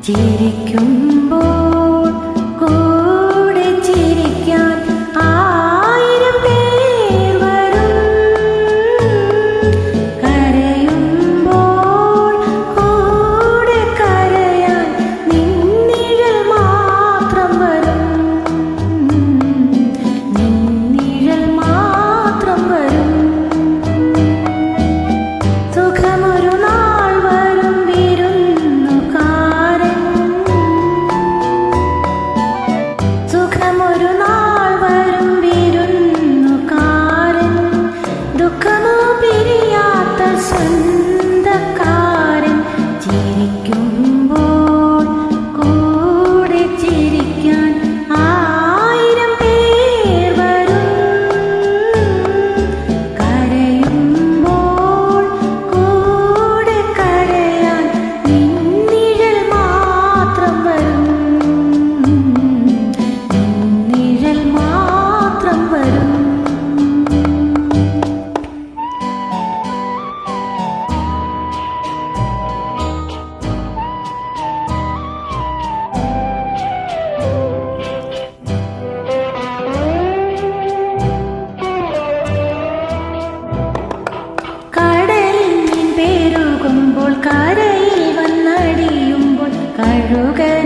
ചിരിക്കുമ്പോൾ കൂടെ ചിരിക്കാൻ ആയിരം പേർ വരും. കരയുമ്പോൾ കൂടെ കരയാൻ നിന്നിഴൽ മാത്രം വരും. നിന്നിഴൽ മാത്രം വരും. സുഖമൊരു നാൾ വരും വിരുന്നുകാരൻ. സുഖമൊരു നാൾ വരും വിരുന്നുകാരൻ. ദുഃഖമോ പിരിയാത്ത സ്വന്തക്കാരൻ. ചിരിക്കുമ്പോൾ കൂടെ ചിരിക്കാൻ ആയിരം പേർ വരും. കരയുമ്പോൾ കൂടെ കരയാൻ നിന്നിഴൽ മാത്രം വരും. നിന്നിഴൽ മാത്രം വരും. കടലിൽ മീൻ പെരുകുമ്പോൾ കരയിൽ വന്നടിയുമ്പോൾ കഴുകൽ